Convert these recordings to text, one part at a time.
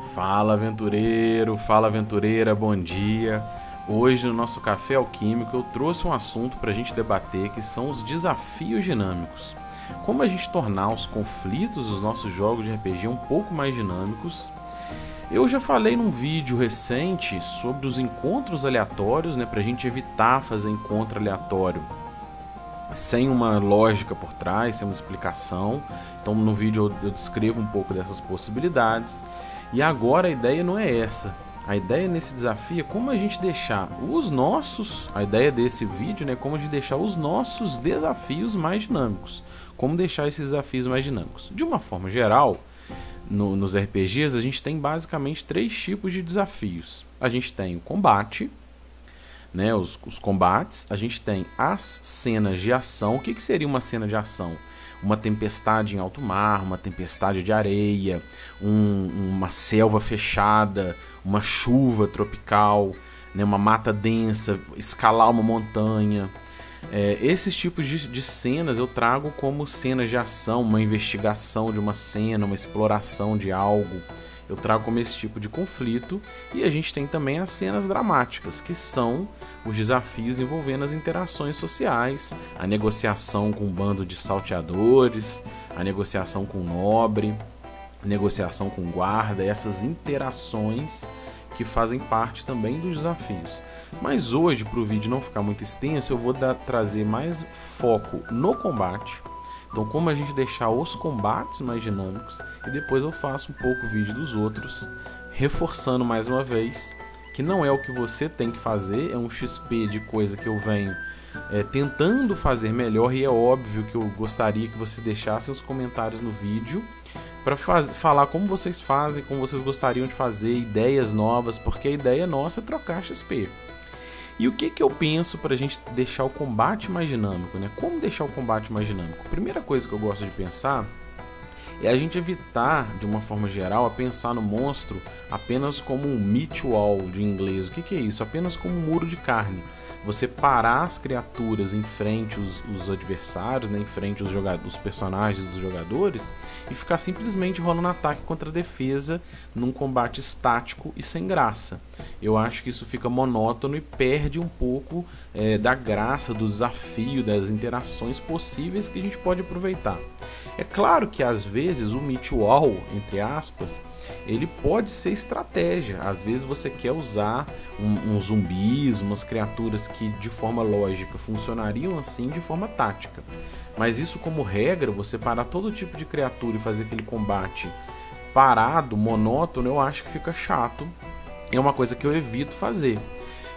Fala aventureiro, fala aventureira, bom dia. Hoje no nosso Café Alquímico eu trouxe um assunto para a gente debater que são os desafios dinâmicos. Como a gente tornar os conflitos dos nossos jogos de RPG um pouco mais dinâmicos. Eu já falei num vídeo recente sobre os encontros aleatórios, para a gente evitar fazer encontro aleatório sem uma lógica por trás, sem uma explicação. Então no vídeo eu descrevo um pouco dessas possibilidades. E agora a ideia não é essa. A ideia nesse desafio é como a gente deixar os nossos... A ideia desse vídeo é como a gente deixar os nossos desafios mais dinâmicos. Como deixar esses desafios mais dinâmicos. De uma forma geral, nos RPGs a gente tem basicamente 3 tipos de desafios. A gente tem o combate, os combates. A gente tem as cenas de ação. O que seria uma cena de ação? Uma tempestade em alto mar, uma tempestade de areia, uma selva fechada, uma chuva tropical, uma mata densa, escalar uma montanha. Esses tipos de cenas eu trago como cenas de ação, uma investigação de uma cena, uma exploração de algo. Eu trago como esse tipo de conflito. E a gente tem também as cenas dramáticas, que são os desafios envolvendo as interações sociais, a negociação com um bando de salteadores, a negociação com o nobre, a negociação com o guarda, essas interações que fazem parte também dos desafios. Mas hoje, para o vídeo não ficar muito extenso, eu vou trazer mais foco no combate. Então, como a gente deixar os combates mais dinâmicos, e depois eu faço um pouco o vídeo dos outros, reforçando mais uma vez que não é o que você tem que fazer, é um XP de coisa que eu venho tentando fazer melhor, e é óbvio que eu gostaria que vocês deixassem os comentários no vídeo para falar como vocês fazem, como vocês gostariam de fazer, ideias novas, porque a ideia nossa é trocar XP. E o que eu penso para a gente deixar o combate mais dinâmico, Como deixar o combate mais dinâmico? A primeira coisa que eu gosto de pensar é a gente evitar, de uma forma geral, a pensar no monstro apenas como um meat wall de inglês. O que é isso? Apenas como um muro de carne. Você parar as criaturas em frente os adversários, em frente os personagens dos jogadores, e ficar simplesmente rolando ataque contra defesa num combate estático e sem graça. Eu acho que isso fica monótono e perde um pouco da graça, do desafio, das interações possíveis que a gente pode aproveitar. É claro que às vezes o meat wall, entre aspas, ele pode ser estratégia. Às vezes você quer usar uns zumbis, umas criaturas que de forma lógica funcionariam assim de forma tática. Mas isso, como regra, você parar todo tipo de criatura e fazer aquele combate parado, monótono, eu acho que fica chato. É uma coisa que eu evito fazer.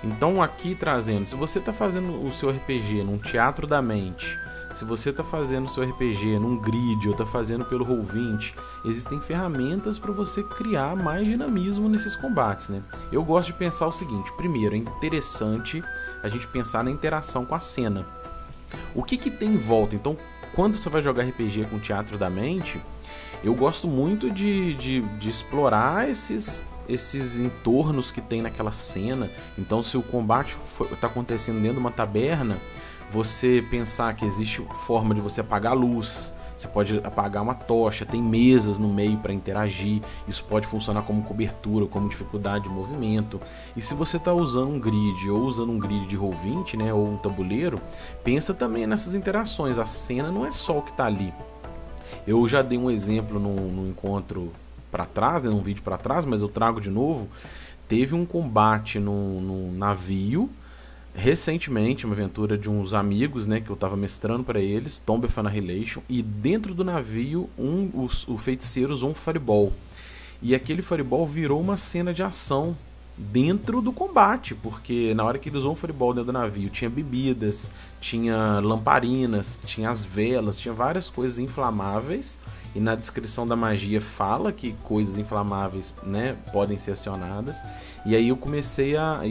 Então aqui trazendo, se você está fazendo o seu RPG num teatro da mente, se você está fazendo o seu RPG num grid ou está fazendo pelo Roll20, existem ferramentas para você criar mais dinamismo nesses combates, Eu gosto de pensar o seguinte: primeiro, é interessante a gente pensar na interação com a cena. O que tem em volta? Então, quando você vai jogar RPG com Teatro da Mente, eu gosto muito de explorar esses entornos que tem naquela cena. Então, se o combate está acontecendo dentro de uma taberna, você pensar que existe forma de você apagar a luz, você pode apagar uma tocha, tem mesas no meio para interagir, isso pode funcionar como cobertura, como dificuldade de movimento. E se você está usando um grid ou usando um grid de Roll20, ou um tabuleiro, pensa também nessas interações. A cena não é só o que está ali. Eu já dei um exemplo no encontro para trás, num vídeo para trás, mas eu trago de novo. Teve um combate num navio recentemente, uma aventura de uns amigos, que eu estava mestrando para eles, Tomb of Annihilation, e dentro do navio o feiticeiro usou um fireball, e aquele fireball virou uma cena de ação dentro do combate, porque na hora que ele usou um fireball dentro do navio, tinha bebidas, tinha lamparinas, tinha as velas, tinha várias coisas inflamáveis, e na descrição da magia fala que coisas inflamáveis, podem ser acionadas. E aí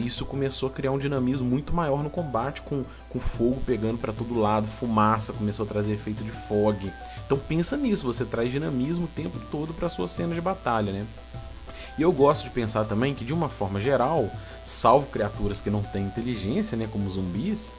isso começou a criar um dinamismo muito maior no combate, com fogo pegando para todo lado, fumaça começou a trazer efeito de fog. Então pensa nisso, você traz dinamismo o tempo todo para sua cena de batalha, E eu gosto de pensar também que, de uma forma geral, salvo criaturas que não têm inteligência, como zumbis,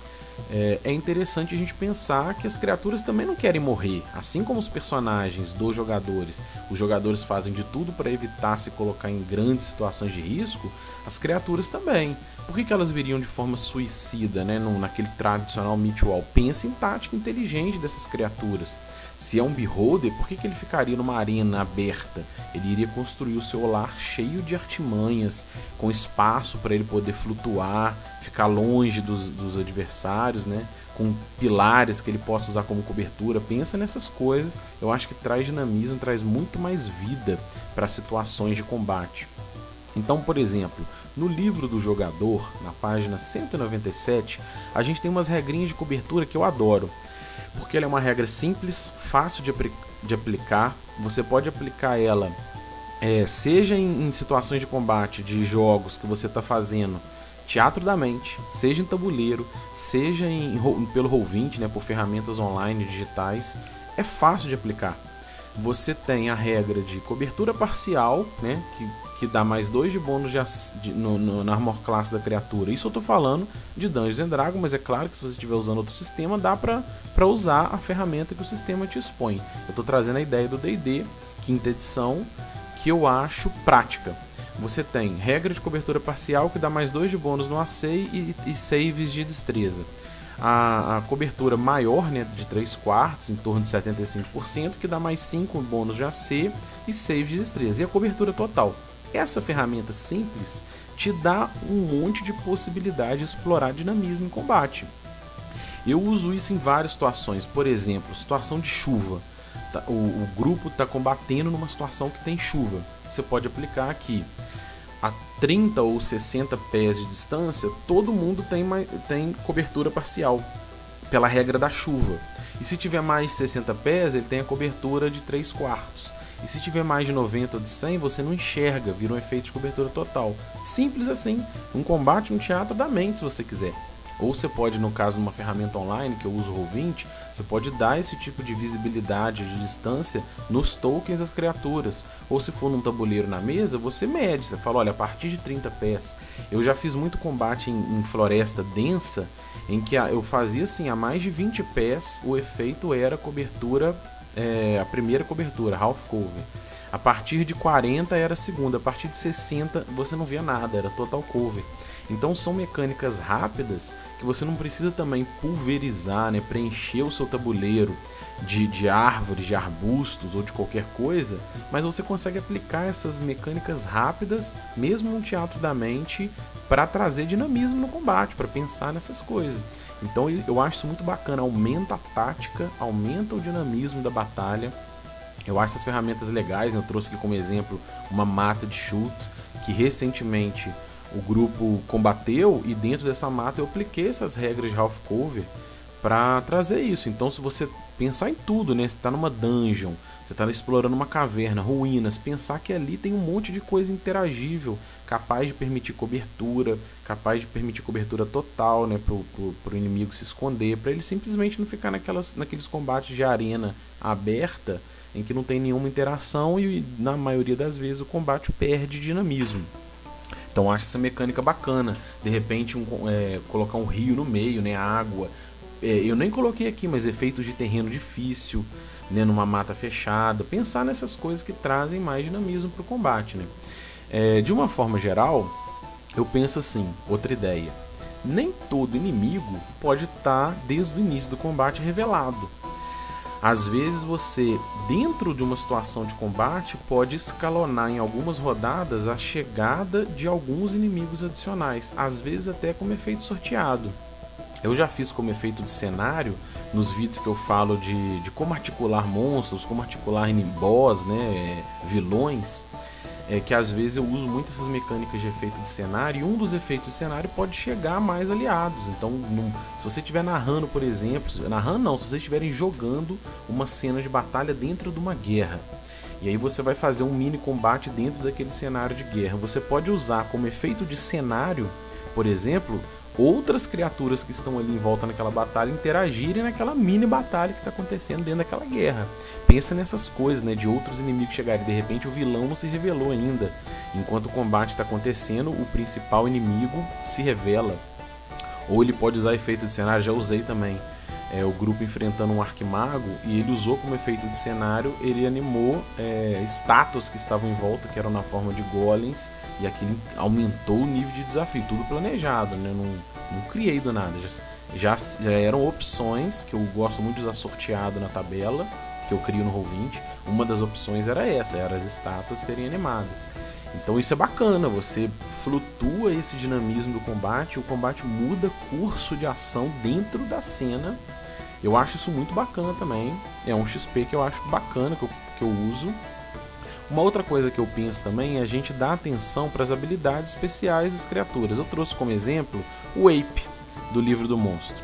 é interessante a gente pensar que as criaturas também não querem morrer. Assim como os personagens dos jogadores, os jogadores fazem de tudo para evitar se colocar em grandes situações de risco, as criaturas também. Por que elas viriam de forma suicida, né? Naquele tradicional Mythwall? Pensa em tática inteligente dessas criaturas. Se é um Beholder, por que ele ficaria numa arena aberta? Ele iria construir o seu lar cheio de artimanhas, com espaço para ele poder flutuar, ficar longe dos adversários, né? Com pilares que ele possa usar como cobertura. Pensa nessas coisas, eu acho que traz dinamismo, traz muito mais vida para situações de combate. Então, por exemplo, no livro do jogador, na página 197, a gente tem umas regrinhas de cobertura que eu adoro. Porque ela é uma regra simples, fácil de aplicar. Você pode aplicar ela seja em situações de combate de jogos que você está fazendo teatro da mente, seja em tabuleiro, seja pelo Roll20, né, por ferramentas online digitais. É fácil de aplicar. Você tem a regra de cobertura parcial, né, que dá mais 2 de bônus na Armor Class da criatura. Isso eu estou falando de Dungeons & Dragons, mas é claro que se você estiver usando outro sistema, dá para usar a ferramenta que o sistema te expõe. Eu estou trazendo a ideia do D&D, 5ª edição, que eu acho prática. Você tem regra de cobertura parcial, que dá mais 2 de bônus no AC e saves de destreza. A cobertura maior, né, de 3/4, em torno de 75%, que dá mais 5 bônus de AC e save de destreza. E a cobertura total. Essa ferramenta simples te dá um monte de possibilidade de explorar dinamismo em combate. Eu uso isso em várias situações. Por exemplo, situação de chuva. O grupo está combatendo numa situação que tem chuva. Você pode aplicar aqui. A 30 ou 60 pés de distância, todo mundo tem cobertura parcial, pela regra da chuva. E se tiver mais de 60 pés, ele tem a cobertura de 3/4. E se tiver mais de 90 ou de 100, você não enxerga, vira um efeito de cobertura total. Simples assim, um combate, um teatro da mente, se você quiser. Ou você pode, no caso de uma ferramenta online, que eu uso o Roll20, você pode dar esse tipo de visibilidade de distância nos tokens das criaturas. Ou se for num tabuleiro na mesa, você mede, você fala, olha, a partir de 30 pés. Eu já fiz muito combate em floresta densa, em que eu fazia assim, a mais de 20 pés, o efeito era cobertura, a primeira cobertura, half cover. A partir de 40 era a segunda, a partir de 60 você não via nada, era total cover. Então são mecânicas rápidas que você não precisa também pulverizar, né, preencher o seu tabuleiro de árvores, de arbustos ou de qualquer coisa, mas você consegue aplicar essas mecânicas rápidas, mesmo no teatro da mente, para trazer dinamismo no combate, para pensar nessas coisas. Então eu acho isso muito bacana, aumenta a tática, aumenta o dinamismo da batalha. Eu acho essas ferramentas legais, né? Eu trouxe aqui como exemplo uma mata de chute, que recentemente o grupo combateu, e dentro dessa mata eu apliquei essas regras de half cover para trazer isso. Então, se você pensar em tudo, né? Você está numa dungeon, você está explorando uma caverna, ruínas, pensar que ali tem um monte de coisa interagível, capaz de permitir cobertura, capaz de permitir cobertura total, né? Pro inimigo se esconder, para ele simplesmente não ficar naqueles combates de arena aberta, em que não tem nenhuma interação e na maioria das vezes o combate perde dinamismo. Então acho essa mecânica bacana. De repente colocar um rio no meio, né, água. Eu nem coloquei aqui, mas efeitos de terreno difícil, né, numa mata fechada. Pensar nessas coisas que trazem mais dinamismo para o combate, né? De uma forma geral, eu penso assim, outra ideia. Nem todo inimigo pode estar desde o início do combate revelado. Às vezes você, dentro de uma situação de combate, pode escalonar em algumas rodadas a chegada de alguns inimigos adicionais, às vezes até como efeito sorteado. Eu já fiz como efeito de cenário, nos vídeos que eu falo de como articular monstros, como articular boss, né, vilões, que às vezes eu uso muito essas mecânicas de efeito de cenário, e um dos efeitos de cenário pode chegar a mais aliados. Então, se você estiver narrando, por exemplo, se vocês estiverem jogando uma cena de batalha dentro de uma guerra, e aí você vai fazer um mini combate dentro daquele cenário de guerra, você pode usar como efeito de cenário, por exemplo, outras criaturas que estão ali em volta naquela batalha interagirem naquela mini batalha que está acontecendo dentro daquela guerra. Pensa nessas coisas, né, de outros inimigos chegarem. De repente o vilão não se revelou ainda. Enquanto o combate está acontecendo, o principal inimigo se revela. Ou ele pode usar efeito de cenário, já usei também. O grupo enfrentando um arquimago e ele usou como efeito de cenário, ele animou estátuas que estavam em volta, que eram na forma de golems, e aquilo aumentou o nível de desafio, tudo planejado, né? Não criei do nada, já eram opções, que eu gosto muito de usar sorteado na tabela, que eu crio no Roll20. Uma das opções era as estátuas serem animadas. Então isso é bacana, você flutua esse dinamismo do combate, o combate muda curso de ação dentro da cena. Eu acho isso muito bacana também, é um XP que eu acho bacana, que eu uso. Uma outra coisa que eu penso também é a gente dar atenção para as habilidades especiais das criaturas. Eu trouxe como exemplo o Ape, do livro do monstro.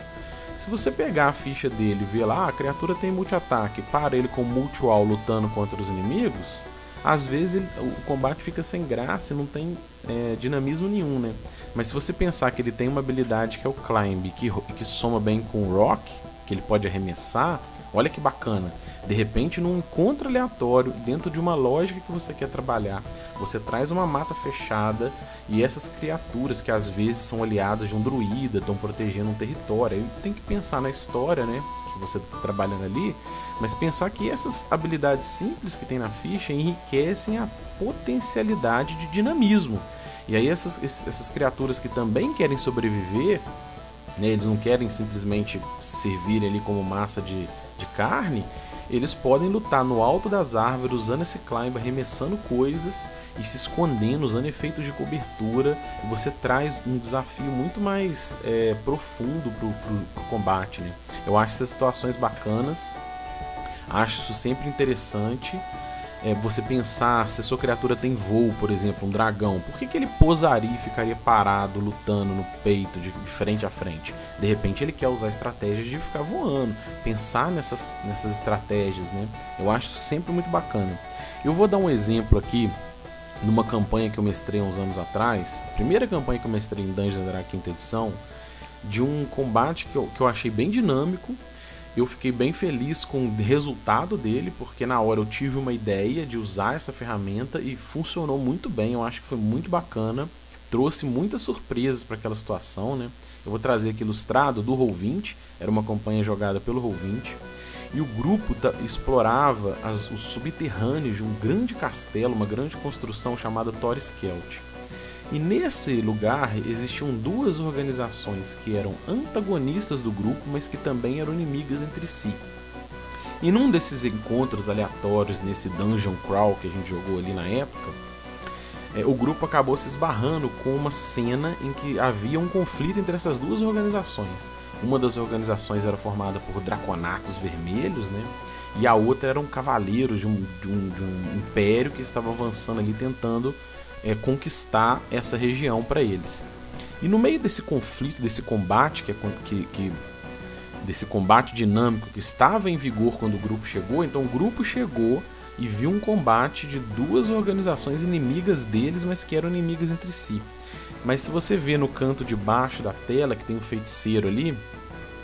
Se você pegar a ficha dele e ver lá, a criatura tem multi-ataque, para ele com multi-wall lutando contra os inimigos, às vezes o combate fica sem graça e não tem dinamismo nenhum, né? Mas se você pensar que ele tem uma habilidade que é o Climb, que soma bem com o Rock, que ele pode arremessar, olha que bacana. De repente, num encontro aleatório, dentro de uma lógica que você quer trabalhar, você traz uma mata fechada e essas criaturas que às vezes são aliadas de um druida, estão protegendo um território. Aí tem que pensar na história, né, que você está trabalhando ali, mas pensar que essas habilidades simples que tem na ficha enriquecem a potencialidade de dinamismo. E aí essas criaturas que também querem sobreviver, né, eles não querem simplesmente servir ali como massa de carne, eles podem lutar no alto das árvores usando esse climb, arremessando coisas e se escondendo, usando efeitos de cobertura, e você traz um desafio muito mais profundo pro combate, né? Eu acho essas situações bacanas, acho isso sempre interessante. Você pensar, se a sua criatura tem voo, por exemplo, um dragão, por que ele pousaria e ficaria parado, lutando no peito, de frente a frente? De repente ele quer usar estratégias de ficar voando, pensar nessas estratégias, né? Eu acho isso sempre muito bacana. Eu vou dar um exemplo aqui, numa campanha que eu mestrei há uns anos atrás, a primeira campanha que eu mestrei em Dungeons & Dragons 5ª edição, de um combate que eu achei bem dinâmico. Eu fiquei bem feliz com o resultado dele, porque na hora eu tive uma ideia de usar essa ferramenta e funcionou muito bem. Eu acho que foi muito bacana, trouxe muitas surpresas para aquela situação, né? Eu vou trazer aqui ilustrado do Roll20, era uma campanha jogada pelo Roll20, e o grupo explorava os subterrâneos de um grande castelo, uma grande construção chamada Thor-Skeld. E nesse lugar existiam duas organizações que eram antagonistas do grupo, mas que também eram inimigas entre si. E num desses encontros aleatórios, nesse Dungeon Crawl que a gente jogou ali na época, o grupo acabou se esbarrando com uma cena em que havia um conflito entre essas duas organizações. Uma das organizações era formada por draconatos vermelhos, né? E a outra eram cavaleiros de um império que estava avançando ali, tentando conquistar essa região para eles. E no meio desse conflito, desse combate, desse combate dinâmico que estava em vigor quando o grupo chegou, então o grupo chegou e viu um combate de duas organizações inimigas deles, mas que eram inimigas entre si. Mas se você vê no canto de baixo da tela, que tem um feiticeiro ali,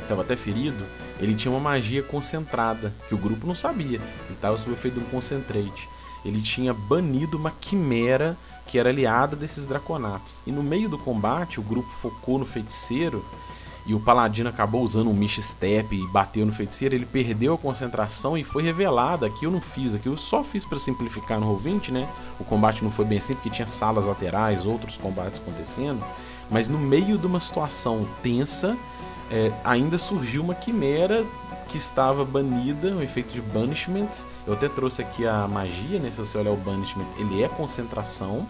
estava até ferido, ele tinha uma magia concentrada, que o grupo não sabia, ele estava sob o efeito de um concentrate. Ele tinha banido uma quimera que era aliada desses draconatos. E no meio do combate, o grupo focou no feiticeiro e o paladino acabou usando um Mish Step e bateu no feiticeiro. Ele perdeu a concentração e foi revelado. Aqui eu não fiz, aqui eu só fiz para simplificar no Roll20, né? O combate não foi bem assim, porque tinha salas laterais, outros combates acontecendo. Mas no meio de uma situação tensa, ainda surgiu uma quimera que estava banida, um efeito de banishment. Eu até trouxe aqui a magia, né? Se você olhar o banishment, ele é concentração,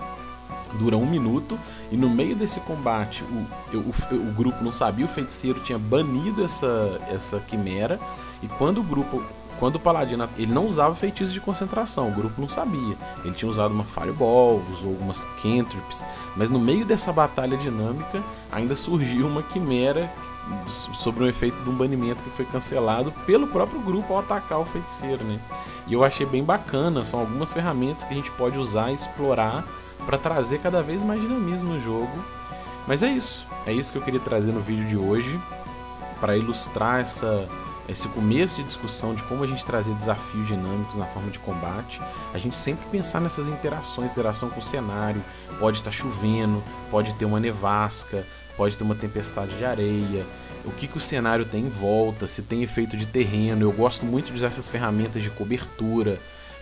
dura 1 minuto, e no meio desse combate o grupo não sabia, o feiticeiro tinha banido essa quimera, e quando o paladino, ele não usava feitiços de concentração, o grupo não sabia, ele tinha usado uma fireball, usou algumas cantrips, mas no meio dessa batalha dinâmica ainda surgiu uma quimera sobre um efeito de um banimento que foi cancelado pelo próprio grupo ao atacar o feiticeiro, né? E eu achei bem bacana, são algumas ferramentas que a gente pode usar e explorar para trazer cada vez mais dinamismo no jogo. Mas é isso que eu queria trazer no vídeo de hoje, para ilustrar esse começo de discussão de como a gente trazer desafios dinâmicos na forma de combate. A gente sempre pensar nessas interação com o cenário, pode estar chovendo, pode ter uma nevasca, pode ter uma tempestade de areia, o que o cenário tem em volta, se tem efeito de terreno. Eu gosto muito de usar essas ferramentas de cobertura,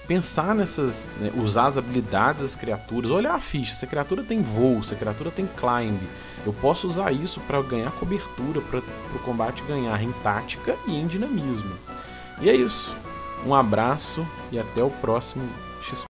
pensar nessas, né, usar as habilidades das criaturas, olhar a ficha, se a criatura tem voo, se a criatura tem climb, eu posso usar isso para ganhar cobertura, para o combate ganhar em tática e em dinamismo. E é isso, um abraço e até o próximo XP.